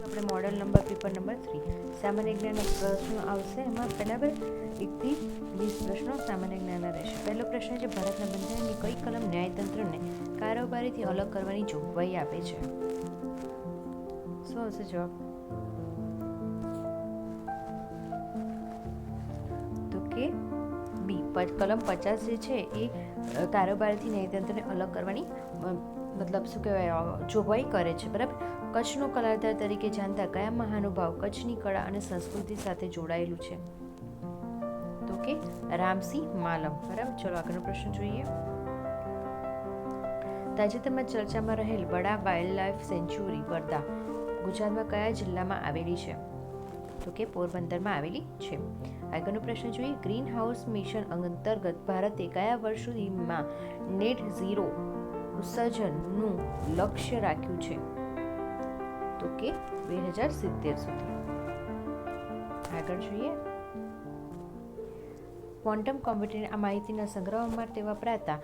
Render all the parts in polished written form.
આપણે model number paper number 3 સામાન્ય જ્ઞાનના પ્રશ્નો આવશે. એમાં બરાબર 1 થી 20 પ્રશ્નો સામાન્ય જ્ઞાનના રહેશે. પહેલો પ્રશ્ન છે, ભારતના બંધારણની કઈ કલમ ન્યાયતંત્રને કારોબારીથી અલગ કરવાની જોગવાઈ આપે છે? શું હશે જવાબ? તો કે બી, કલમ 50 જે છે એ કારોબારીથી ન્યાયતંત્રને અલગ કરવાની મતલબ શું કહેવાય જોગવાઈ કરે છે. બરાબર. કચ્છનો કલાકાર તરીકે જાણતા કયા મહાનુભાવ કચ્છની કળા અને સંસ્કૃતિ સાથે જોડાયેલું છે? તો કે રામસિંહ માલમ. બરાબર. ચલો આગળનો પ્રશ્ન જોઈએ. તાજેતરમાં ચર્ચામાં રહેલ બડા વાઇલ્ડ લાઇફ સેન્ચ્યુરી વર્ધા ગુજરાતમાં કયા જિલ્લામાં આવેલી છે? તો કે પોરબંદરમાં આવેલી છે. આગળનો પ્રશ્ન જોઈએ. ગ્રીન હાઉસ મિશન અંતર્ગત ભારતે કયા વર્ષ સુધીમાં નેટ ઝીરો ઉત્સર્જનનું લક્ષ્ય રાખ્યું છે? તો કે 2070 સુધી. આગળ જોઈએ. ક્વોન્ટમ કોમ્પ્યુટિંગ આ માહિતીના સંગ્રહ માટે વપરાતા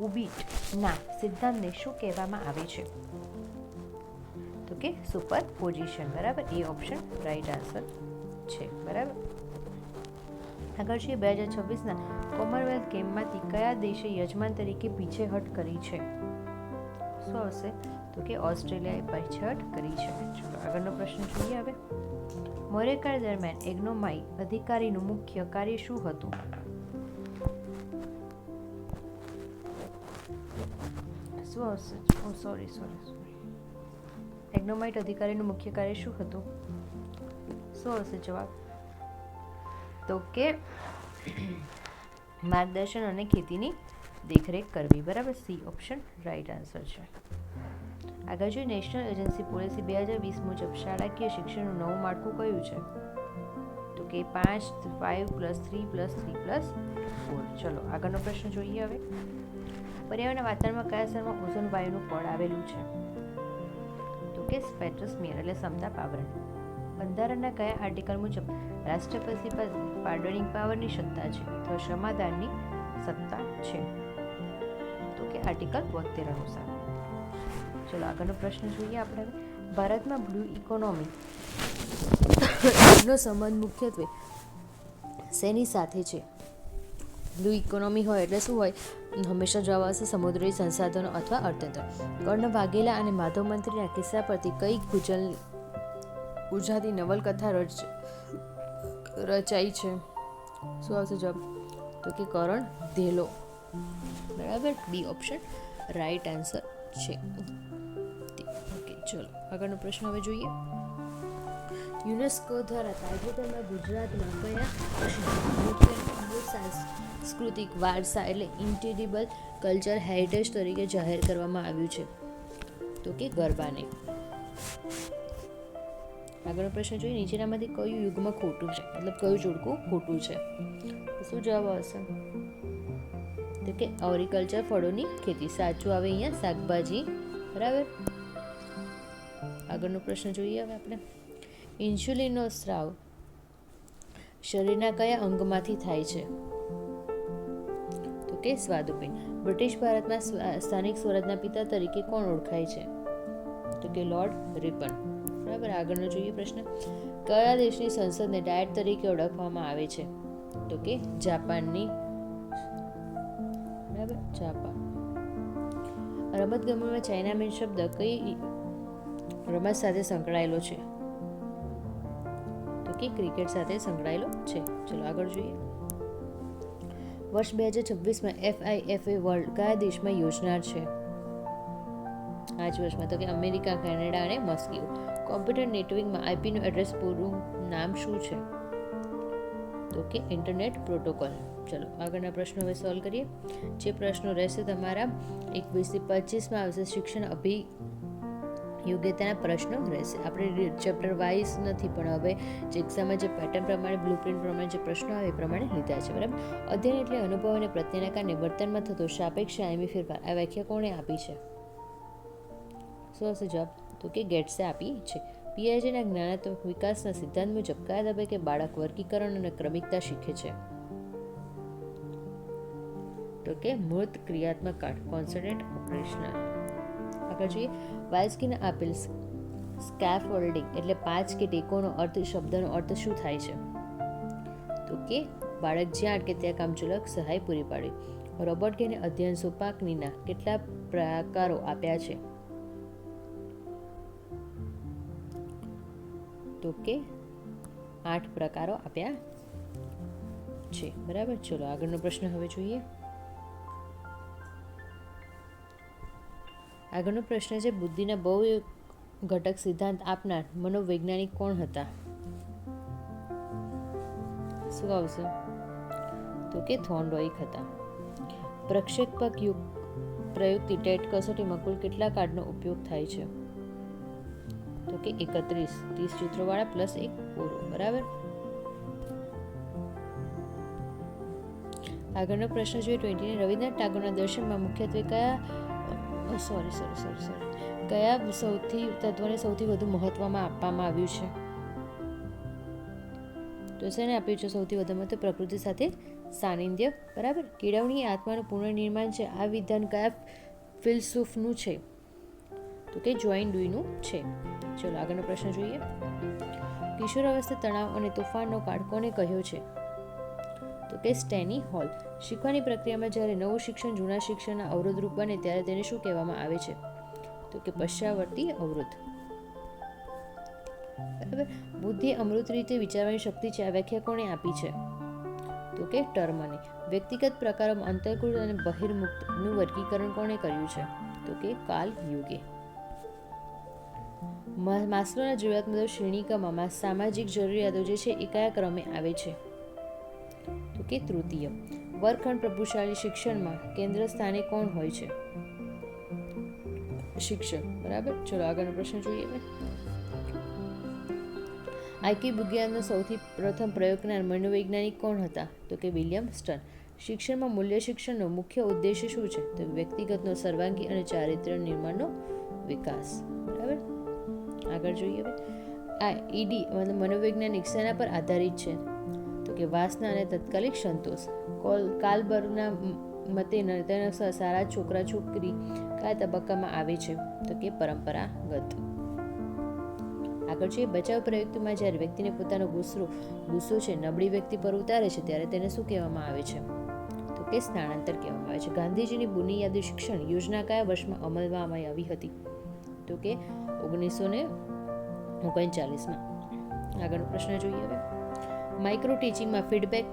ઉબિટના સિદ્ધાંતને શું કહેવામાં આવે છે? તો કે સુપર પોઝિશન. બરાબર. એ ઓપ્શન રાઈટ આન્સર છે. બરાબર. આગળ છે 2026ના કોમનવેલ્થ ગેમમાંથી કયા દેશે યજમાન તરીકે પીછેહટ કરી છે? શું આવશે? તો કે ઓસ્ટ્રેલિયાએ પીછેહટ કરી છે. ચલો આગળનો પ્રશ્ન જોઈએ. હવે મૌર્યકાળ દરમિયાન એગ્નોમાઈ અધિકારીનું મુખ્ય કાર્ય શું હતું? શું આવશે? સોરી એગ્નોમાઇટ અધિકારીનું મુખ્ય કાર્ય શું હતું? શું આવશે જવાબ? તો કે માર્ગદર્શન અને ખેતીની દેખરેખ કરવી. બરાબર. સી ઓપ્શન રાઈટ આન્સર છે. આગળ જોઈએ. નેશનલ એજન્સી પોલિસી 2020 મુજબ શાળાકીય શિક્ષણનું નવું માળખું કયું છે? તો કે 5+3+3+3+4. ચલો આગળનો પ્રશ્ન જોઈએ. હવે પર્યાવરણના વાતાવરણમાં કયા સ્તરમાં ઓઝોન વાયુનું પડ આવેલું છે? તો કે સ્ટ્રેટોસ્ફિયર એટલે સમતાપ આવરણ. બંધારણના કયા આર્ટિકલ મુજબ રાષ્ટ્રપતિ પર પાર્ડનિંગ પાવરની સત્તા છે અથવા ક્ષમાદાનની સત્તા છે? તો કે આર્ટિકલ 72 અનુસાર. ચલો આગળનો પ્રશ્ન જોઈએ. આપણે ભારતમાં બ્લુ ઇકોનોમી નો સંબંધ મુખ્યત્વે શેની સાથે છે? બ્લુ ઇકોનોમી હોય એટલે શું હોય? હંમેશા જવાબ આવશે સમુદ્રી સંસાધનો અથવા અર્થતંત્ર. કર્ણ વાઘેલા અને માધવ મંત્રીના કિસ્સા પરથી કઈ ગુજરાતી નવલકથા રચાઈ છે? શું આવશે જવાબ? તો કે કરણ ધેલો. બરાબર. બી ઓપ્શન રાઈટ આન્સર છે. ઓકે. ચલો આગળનો પ્રશ્ન હવે જોઈએ. યુનેસ્કો દ્વારા તાજેતરમાં ગુજરાતમાં કયા સાંસ્કૃતિક વારસા એટલે ઇન્ટેન્જિબલ કલ્ચર હેરિટેજ તરીકે જાહેર કરવામાં આવ્યું છે? તો કે ગરબાને. આગળનો પ્રશ્ન જોઈએ. નીચેનામાંથી કયું યુગ્મ ખોટું છે? મતલબ કયું જોડકું ખોટું છે? શું જવાબ આવશે? તો કે એગ્રીકલ્ચર ફળોની ખેતી. સાચું આવે અહીંયા શાકભાજી. બરાબર. આગળનો પ્રશ્ન જોઈએ. હવે આપણે ઇન્સ્યુલિનનો સ્રાવ શરીરના કયા અંગમાંથી થાય છે? તો કે સ્વાદુપિંડ. બ્રિટિશ ભારતમાં સ્થાનિક સ્વરાજના પિતા તરીકે કોણ ઓળખાય છે? તો કે લોર્ડ રિપન. બરાબર. આગળનો જોઈએ પ્રશ્ન. કયા દેશની સંસદને ડાયટ તરીકે ઓળખવામાં આવે છે? તો કે જાપાનની. બરાબર. જાપાન. રમતગમતમાં ચાઇનામેન શબ્દ કઈ રમત સાથે સંકળાયેલો છે? તો કે ક્રિકેટ સાથે સંકળાયેલો છે. ચલો આગળ જોઈએ. વર્ષ 2026માં FIFA વર્લ્ડ કયા દેશમાં યોજનાર છે? આ જ વર્ષમાં. તો કે અમેરિકા, કેનેડા અને મોસ્કો. કોમ્પ્યુટર નેટવર્કમાં આઈપીનું એડ્રેસ પૂરું નામ શું છે? તો કે ઇન્ટરનેટ પ્રોટોકોલ. ચલો આગળના પ્રશ્નો હવે સોલ્વ કરીએ. જે પ્રશ્નો રહેશે તમારા 21 થી 25માં આવશે શિક્ષણ યોગ્યતાના પ્રશ્નો રહેશે. આપણે ચેપ્ટર વાઇઝ નથી પણ હવે જે એક્ઝામમાં જે પેટર્ન પ્રમાણે બ્લુપ્રિન્ટ પ્રમાણે જે પ્રશ્નો આવે એ પ્રમાણે લીધા છે. બરાબર. અધ્યયન એટલે અનુભવ અને પ્રત્યેના કારણે વર્તનમાં થતો સાપેક્ષ કાયમી ફેરફાર. આ વ્યાખ્યા કોણે આપી છે? શું હશે જવાબ? તો કે ગેટ્સે આપી છે. પીએચડીના જ્ઞાનાત્મક વિકાસના સિદ્ધાંત મુજબ કયા તબક્કે બાળક વર્ગીકરણ અને ક્રમિકતા શીખે છે? તો કે મૂર્ત ક્રિયાત્મક કાળ કોન્સોનન્ટ ઓપરેશનલ. આગળ જોઈએ. વાલ્સ્કીને આપેલ સ્કેફોલ્ડિંગ એટલે 5 કે ટેકોનો અર્થ, શબ્દનો અર્થ શું થાય છે? તો કે બાળક જ્યાં અટકે ત્યાં કામચલાઉ સહાય પૂરી પાડવી. રોબોટ કે અધ્યયન સોપાકનીના કેટલા પ્રકારો આપ્યા છે? તો કે 8 પ્રકારો આપ્યા છે. બરાબર. ચલો આગળનો પ્રશ્ન હવે જોઈએ. આગળનો પ્રશ્ન છે બુદ્ધિના બહુ ઘટક સિદ્ધાંત આપનાર મનોવૈજ્ઞાનિક કોણ હતા? શું આવશે? તો કે થોર્નડાઇક હતા. પ્રક્ષેપક પ્રયુક્તિ ટેટ કસોટીમાં કુલ કેટલા કાર્ડનો ઉપયોગ થાય છે? તો કે 31, 30 ચિત્રોવાળા પ્લસ 1 પૂરો. બરાબર. આગળનો પ્રશ્ન જોઈએ 20. રવિન્દ્રનાથ ટાગોરના દર્શનમાં મુખ્યત્વે કયા તત્વને સૌથી વધુ મહત્વમાં આપવામાં આવ્યું છે? તો શેને આપ્યું છે સૌથી વધુ મહત્વ? પ્રકૃતિ સાથે સાનિધ્ય. બરાબર. કેળવણી આત્માનું પુનર્નિર્માણ છે. આ વિધાન કયા ફિલસૂફનું છે? તો કે જોઇન ડ્યુઈનું છે. ચલો આગળનો પ્રશ્ન જોઈએ. કિશોરાવસ્થા, તણાવ અને તોફાનનો કાળ કોને કહ્યો છે? તો કે સ્ટેની હોલ. શીખવાની પ્રક્રિયામાં જ્યારે નવું શિક્ષણ જૂના શિક્ષણના અવરોધરૂપ બને ત્યારે તેને શું કહેવામાં આવે છે? તો કે પશ્ચાવર્તી અવરોધ. બરાબર. બુદ્ધિ અમૃત રીતે વિચારવાની શક્તિ છે. આ વ્યાખ્યા કોણે આપી છે? તો કે ટર્મને. વ્યક્તિગત પ્રકારોમાં અંતર્ગત અને બહિર્મુક્તનું વર્ગીકરણ કોણે કર્યું છે? તો કે કાર્લ યુંગે. માસ્લોના જરૂરિયાત મુજબ શ્રેણીકમાં સામાજિક જરૂરિયાતો જે છે એ કયા ક્રમે આવે છે? તો કે તૃતીય. વર્ગખંડ પ્રભુશાળી શિક્ષણમાં કેન્દ્ર સ્થાને કોણ હોય છે? શિક્ષક. બરાબર. ચલો આગળનો પ્રશ્ન જોઈએ. આઈક્યુ વિજ્ઞાનનો સૌથી પ્રથમ પ્રયોગ કરનાર મનોવૈજ્ઞાનિક કોણ હતા? તો કે વિલિયમ સ્ટર્ન. શિક્ષણમાં મૂલ્ય શિક્ષણનો મુખ્ય ઉદ્દેશ્ય શું છે? તો વ્યક્તિગતનો સર્વાંગી અને ચારિત્ર્ય નિર્માણનો વિકાસ. બરાબર. આગળ જોઈએ. આ ઈડી મનોવૈજ્ઞાનિક શેના પર આધારિત છે? તો કે વાસના અને તાત્કાલિક સંતોષ. કાલબર્ગના મતે તેના સારા છોકરા છોકરી કયા તબક્કામાં આવે છે? તો કે પરંપરાગત. આગળ છે બચાવ પ્રયુક્તિમાં જ્યારે વ્યક્તિને પોતાનો ગુસ્સો છે નબળી વ્યક્તિ પર ઉતારે છે ત્યારે તેને શું કહેવામાં આવે છે? તો કે સ્થાનાંતર કહેવામાં આવે છે. ગાંધીજીની બુનિયાદી શિક્ષણ યોજના કયા વર્ષમાં અમલમાં આવી હતી? તો કે 1939માં. આગળનો પ્રશ્ન જોઈએ હવે. માઇક્રો ટીચિંગમાં ફીડબેક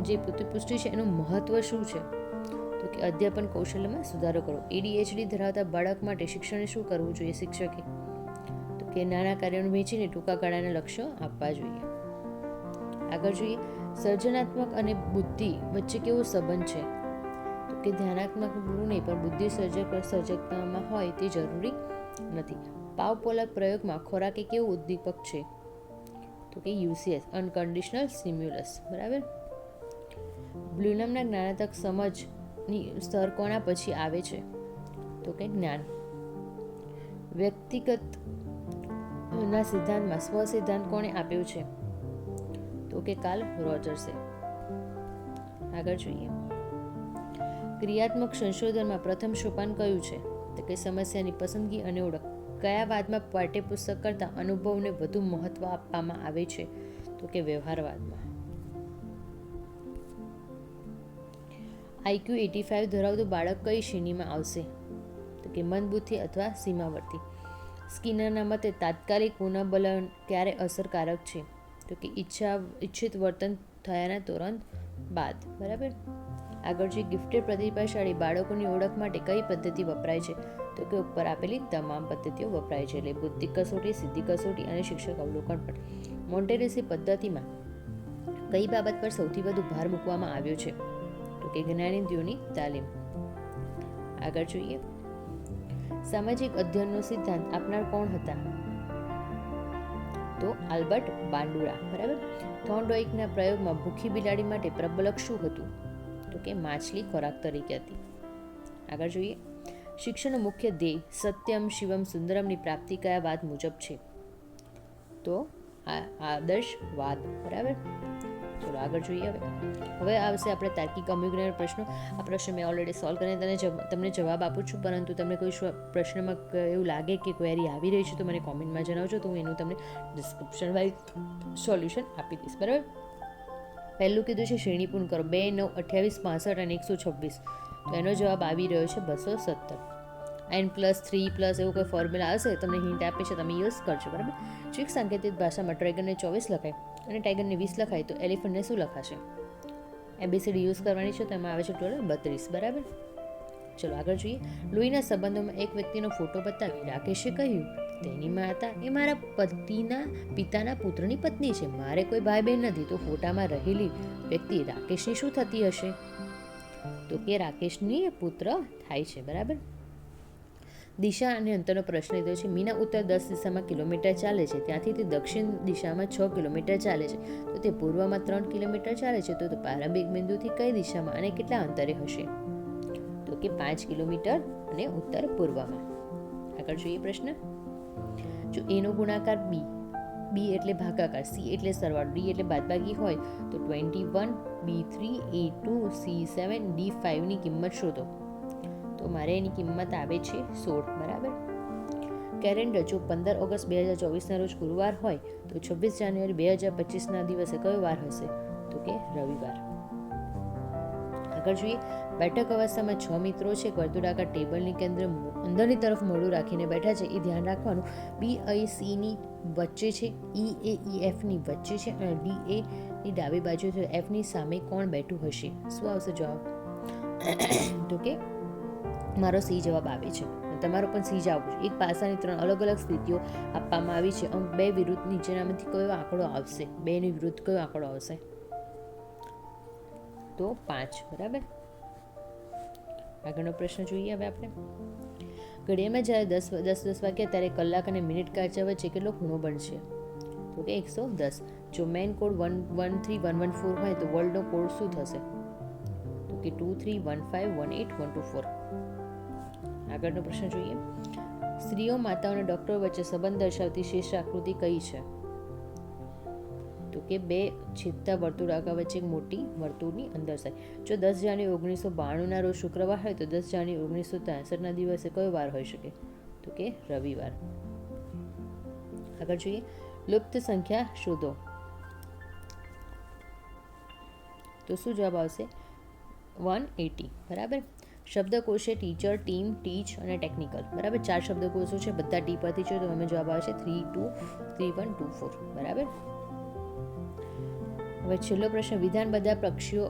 જે પ્રતિપુષ્ટિ છે એનું મહત્વ શું છે? તો કે અધ્યાપન કૌશલ્યમાં સુધારો કરો. ADHD ધરાવતા બાળક માટે શિક્ષણે શું કરવું જોઈએ શિક્ષકે? તો કે નાના કાર્યોને વહેંચીને ટૂંકા ગાળાના લક્ષ્યો આપવા જોઈએ. આગળ જોઈએ. સર્જનાત્મક અને બુદ્ધિ વચ્ચે કેવો સંબંધ છે? તો કે ધ્યાનાત્મક ગુણ નહીં પણ બુદ્ધિ સર્જકતામાં હોય તે જરૂરી નથી. પાવપોલક પ્રયોગમાં ખોરાક એ કેવું ઉદ્દીપક છે? તો કે UCS અનકન્ડિશનલ સ્ટિમ્યુલસ. બરાબર. બ્લુનમના જ્ઞાનાત્મક સમજની સ્તર કોના પછી આવે છે? તો કે જ્ઞાન. વ્યક્તિગત ના સિદ્ધાંતમાં સ્વ સિદ્ધાંત કોણે આપ્યો છે? તો કે કાર્લ રોજર્સે. આગળ જોઈએ. ક્રિયાત્મક સંશોધનમાં પ્રથમ સોપાન કયું છે? તો કે સમસ્યાની પસંદગી અને ઓળખ. કયા વાદમાં પાઠ્યપુસ્તક કરતાં અનુભવને વધુ મહત્વ આપવામાં આવે છે? તો કે વ્યવહારવાદમાં. IQ 85 ધરાવતું બાળક કઈ શ્રેણીમાં આવશે? તો કે મંદબુદ્ધિ અથવા સીમાવર્તી. સ્કિનરના મતે તાત્કાલિક પુનઃબલન ક્યારે અસરકારક છે? તો કે ઈચ્છિત વર્તન થયાના તુરંત બાદ. બરાબર. આગળ જે ગિફ્ટેડ પ્રતિભાશાળી બાળકોની ઓળખ માટે કઈ પદ્ધતિ વપરાય છે? તો કે ઉપર આપેલી તમામ પદ્ધતિઓ વપરાય છે. એટલે બુદ્ધિ કસોટી, સિદ્ધિ કસોટી અને શિક્ષક અવલોકન પણ. મોન્ટેસરી પદ્ધતિમાં કઈ બાબત પર સૌથી વધુ ભાર મૂકવામાં આવ્યો છે? તો કે જ્ઞાનેન્દ્રિયોની તાલીમ. આગળ જોઈએ. સામાજિક અધ્યયનનો સિદ્ધાંત આપનાર કોણ હતા? તો આલ્બર્ટ બાંડુરા. બરાબર. થોર્નડાઇકના પ્રયોગમાં ભૂખી બિલાડી માટે પ્રબલક શું હતું? તો કે માછલી ખોરાક તરીકે હતી. આગળ જોઈએ. શિક્ષણનો મુખ્ય ધ્યેય સત્યમ શિવમ સુંદરમની પ્રાપ્તિ કયા વાત મુજબ છે? તો આદર્શવાદ. બરાબર. ચલો આગળ જોઈએ. હવે આવશે આપણે તાર્કિક અમુગ્રહ પ્રશ્નો. આ પ્રશ્ન મેં ઓલરેડી સોલ્વ કરીને તમને જવાબ આપું છું, પરંતુ તમને કોઈ પ્રશ્નમાં એવું લાગે કે ક્વેરી આવી રહી છે તો મને કોમેન્ટમાં જણાવજો, તો હું એનું તમને ડિસ્ક્રિપ્શન વાઇઝ સોલ્યુશન આપી દઈશ. બરાબર. પહેલું કીધું છે શ્રેણી પૂર્ણ કરો. 2, 9, 28, 65 અને 126. તો એનો જવાબ આવી રહ્યો છે 217. n+3+ એવું કોઈ ફોર્મ્યુલા આવશે, તમને હિન્ટ આપે છે, તમે યુઝ કરજો. બરાબર. જો એક સાંકેતિક ભાષામાં ડ્રેગનને 24 લખાય અને ટાઈગરને 20 લખાય તો એલિફન્ટને શું લખાશે? એબીસીડી યુઝ કરવાની છે, તો એમાં આવે છે ટોટલ 32. બરાબર. ચલો આગળ જોઈએ. લોહીના સંબંધોમાં એક વ્યક્તિનો ફોટો બતાવી રાકેશે કહ્યું, તેની માતા એ મારા પિતાના પુત્રની પત્ની છે, મારે કોઈ ભાઈ બહેન નથી. તો ફોટામાં રહેલી વ્યક્તિ રાકેશની શું થતી હશે? તો કે રાકેશની પુત્ર થાય છે. બરાબર. દિશા અને અંતરનો પ્રશ્ન લીધો છે. મીના ઉત્તર 10 દિશામાં કિલોમીટર ચાલે છે, ત્યાંથી તે દક્ષિણ દિશામાં 6 કિલોમીટર ચાલે છે. તો તે પૂર્વમાં 3 કિલોમીટર ચાલે છે, તો પ્રારંભિક બિંદુથી કઈ દિશામાં અને કેટલા અંતરે હશે? તો કે 5 કિલોમીટર અને ઉત્તર પૂર્વમાં. આગળ જોઈએ પ્રશ્ન. જો એનો ગુણાકાર બી એટલે ભાગાકાર, સી એટલે સરવાળો, ડી એટલે બાદબાકી હોય તો 21, B3, A2, C7, D5 ની કિંમત શોધો. તો મારે એની કિંમત આવે છે 16. બરાબર. કેલેન્ડર જો 15 ઓગસ્ટ 2024 રોજ ગુરુવાર હોય તો 26 જાન્યુઆરી 2025 દિવસે કયો વાર હશે? તો કે રવિવાર. આગળ જોઈએ. બેઠક અવસ્થામાં 6 મિત્રો છે, વર્તુળાકાર ટેબલની કેન્દ્ર અંદરની તરફ મોઢું રાખીને બેઠા છે. એ ધ્યાન રાખવાનું. BIC ની વચ્ચે છે, EAEF ની વચ્ચે છે અને DA ની ડાબી બાજુ છે. F ની સામે કોણ બેઠું હશે? શું આવશે જવાબ? તો કે મારો સી જવાબ આવે છે. તમારો પણ સી જ આવવું છે. એક પાસાની 3 અલગ અલગ સ્થિતિઓ આપવામાં આવી છે. અંક 2 વિરુદ્ધ નીચેનામાંથી કયો આંકડો આવશે? 2 ની વિરુદ્ધ કયો આંકડો આવશે? તો 5. બરાબર. આગળનો પ્રશ્ન જોઈએ હવે આપણે. ઘડિયાળમાં જ્યારે 10 વાગ્યા ત્યારે કલાક અને મિનિટ કાચા વચ્ચે કેટલો ખૂણો બનશે? તો કે 110. જો મેન કોડ 113114 હોય તો વર્લ્ડનો કોડ શું થશે? તો કે 23151812. આગળનો પ્રશ્ન જોઈએ. સ્ત્રીઓ, માતાઓ અને ડોક્ટરો વચ્ચે સંબંધ દર્શાવતી શ્રેષ્ઠ આકૃતિ કઈ છે? તો કે 2 છેદતા વર્તુળાકાર વચ્ચે એક મોટી વર્તુળની અંદર થાય. જો 10 જાન્યુઆરી 1992 રોજ શુક્રવાર હોય તો 10 જાન્યુઆરી 1963 દિવસે કયો વાર હોઈ શકે? તો કે રવિવાર. આગળ જોઈએ. લુપ્ત સંખ્યા શોધો. તો શું જવાબ આવશે? 180. બરાબર. શબ્દકોશે ટીચર, ટીમ, ટીચ અને ટેકનિકલ. બરાબર. 4 શબ્દકોશો છે, બધા ટી પરથી છે, તો અમે જવાબ આવે છે 323124. બરાબર. હવે છેલ્લો પ્રશ્ન. વિધાન બધા પક્ષીઓ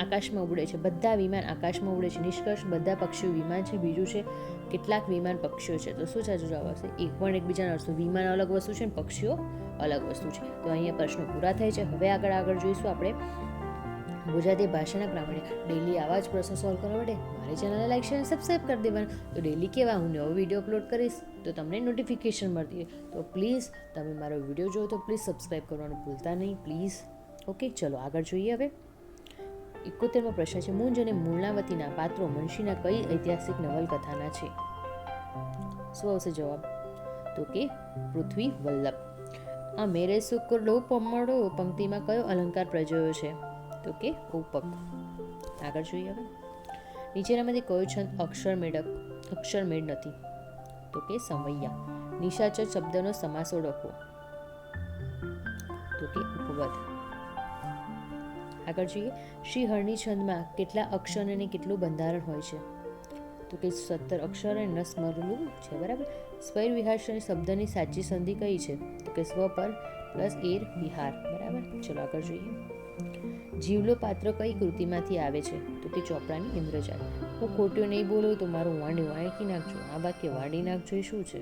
આકાશમાં ઉડે છે. બધા વિમાન આકાશમાં ઉડે છે. નિષ્કર્ષ બધા પક્ષીઓ વિમાન છે. બીજું છે કેટલાક વિમાન પક્ષીઓ છે. તો શું સાચું જવાબ આવશે? એક પણ એકબીજાનો અર્થ. વિમાન અલગ વસ્તુ છે અને પક્ષીઓ અલગ વસ્તુ છે. તો અહીંયા પ્રશ્નો પૂરા થાય છે. હવે આગળ જોઈશું આપણે ગુજરાતી ભાષાના ગ્રામર. ડેલી આવા જ પ્રશ્નો સોલ્વ કરવા માટે મારી ચેનલને લાઈક શેર અને સબસ્ક્રાઈબ કરી દેવાનું. તો ડેલી કેવા હું નવો વિડીયો અપલોડ કરીશ તો તમને નોટિફિકેશન મળતી હોય. તો પ્લીઝ તમે મારો વિડીયો જોવો તો પ્લીઝ સબસ્ક્રાઈબ કરવાનું ભૂલતા નહીં. પ્લીઝ. ઓકે, ચલો આગળ જોઈએ. હવે 71મો પ્રશ્ન છે. મૂંજ અને મૂર્ણાવતીના પાત્રો મુનશીના કઈ ઐતિહાસિક નવલકથાના છે? શું આવશે જવાબ? તો કે પૃથ્વી વલ્લભ. આ મેરે સુકડો પમડો પંક્તિમાં કયો અલંકાર પ્રજોયો છે? તો કે ઉપક. આગળ જોઈએ. હવે નીચેનામાંથી કયો છંદ અક્ષરમેળ નથી? તો કે સમૈયા. નિશાચર શબ્દનો સમાસ ઓળખવો. તો કે ઉપવદ. આગળ જોઈએ. શ્રી હરણી છંદમાં કેટલા અક્ષર અને કેટલું બંધારણ હોય છે? તો કે 17 અક્ષર અને નસમરલું છે. બરાબર. સ્વૈર વિહાર શબ્દની સાચી સંધિ કઈ છે? તો કે સ્વ પર પ્લસ એર વિહાર. બરાબર. ચલો આગળ જોઈએ. જીવલો પાત્ર કઈ કૃતિમાંથી આવે છે? તો કે ચોપડાની ઇન્દ્રજાળ. હું ખોટું નહીં બોલું તો મારું વાંકી નાખજો. આ વાક્ય વાંડી નાખજો એ શું છે?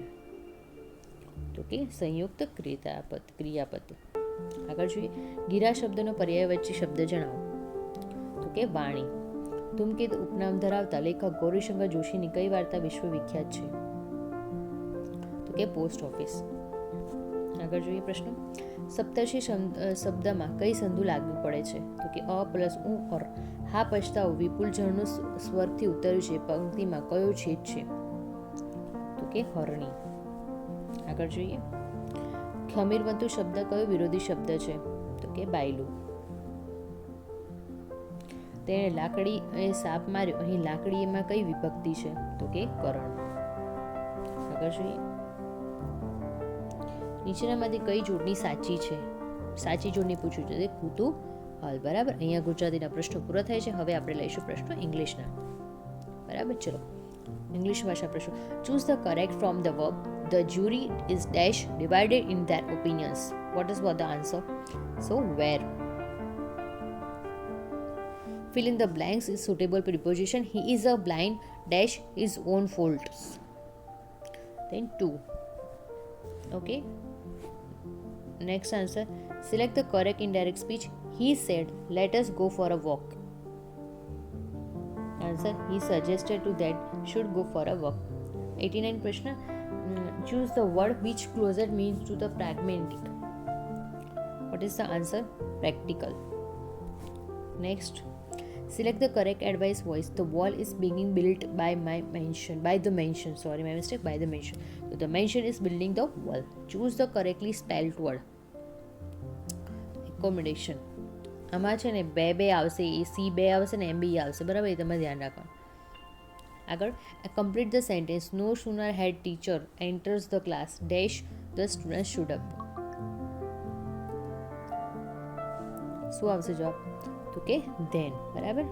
તો કે સંયુક્ત ક્રિયાપદ. આગળ જોઈએ. ગીરા શબ્દનો પર્યાય વચ્ચે શબ્દ જણાવો. તો કે વાણી. ધૂમકેતુ ઉપનામ ધરાવતા લેખક ગૌરીશંકર જોશીની કઈ વાર્તા વિશ્વવિખ્યાત છે? તો કે પોસ્ટ ઓફિસ. આગળ જોઈએ પ્રશ્ન. સપ્તર્ષિ શબ્દમાં કઈ સંધુ લાગુ પડે છે? તો કે અ પ્લસ ઉ ઓર. હા પછતાવો વિપુલ ઝરણું સ્વરથી ઉતર્યું છે. પંક્તિમાં કયો છેદ છે? તો કે હરણી. આગળ જોઈએ. ખમીરવંતુ શબ્દ કયો વિરોધી શબ્દ છે? તો કે બાયલું. તેણે લાકડી એ સાપ માર્યો, અહીં લાકડી એમાં કઈ વિભક્તિ છે? તો કે કરણ. આગળ જોઈએ. નીચેનામાંથી કઈ જોડણી સાચી છે? સાચી જોડણી પૂછ્યું છે, કુતૂહલ. બરાબર. અહીંયા ગુજરાતીના પ્રશ્નો પૂરા થાય છે. હવે આપણે લઈશું પ્રશ્નો ઇંગ્લિશના. બરાબર. ચલો ઇંગ્લિશ ભાષા પ્રશ્નો. Choose the correct from the verb the jury is dash divided in their opinions. What is what the answer? So where. Fill in the blanks is suitable preposition. He is a blind dash his own faults. Then 2. Okay. Next answer. Select the correct indirect speech. He said, "Let us go for a walk." Answer. He suggested to that should go for a walk. 89 Prashna. Choose the word which closer means to the pragmatic. What is the answer? Practical. Next. Select the correct advice voice. The wall is being built by the mansion. Sorry, my mistake. By the mansion. So the mansion is building the wall. Choose the correctly spelled word. Accommodation. આમાં છે ને બે આવશે, A C બે આવશે ને એમ બી આવશે. બરાબર, એ તમે ધ્યાન રાખો. આગળ. Complete the sentence. No sooner had teacher enters the class dash the student stood up. શું આવશે જવાબ? તો કે ધેન. બરાબર.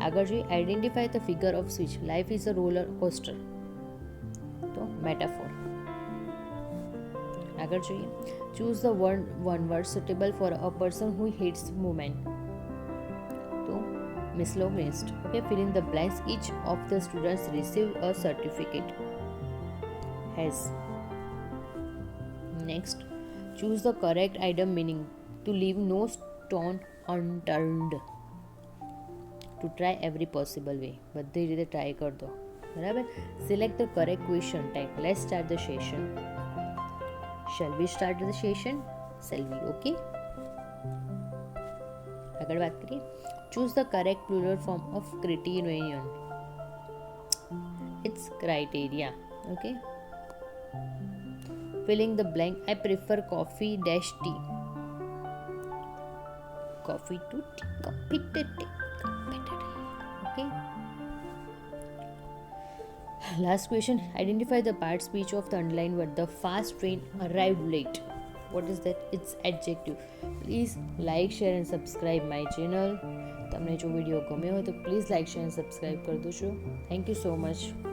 આગળ જોઈએ. Identify the figure of speech. Life is a roller coaster. તો મેટાફોર. આગળ જોઈએ. Choose the one word suitable for a person who hates women. તો misogynist. Okay. Fill in the blanks. Each of the students receive a certificate. Has. Next. Choose the correct item meaning. To leave no stone unturned. To try every possible way. બધી રીતે try કર દો. બરાબર. Select the correct question type. Let's start the session. Shall we start the session? Shall we. Okay. આગળ વાત કરીએ. Choose the correct plural form of criterion. It's criteria. Okay. Filling the blank. I prefer coffee dash tea. Coffee to tea, coffee to tea, coffee to tea. Okay. Last question. Identify the part speech of the underlined word. The fast train arrived late. What is that? It's adjective. Please like, share and subscribe my channel. તમને જો video ગમ્યો હોય તો please like share અને subscribe કરી દેજો. Thank you so much.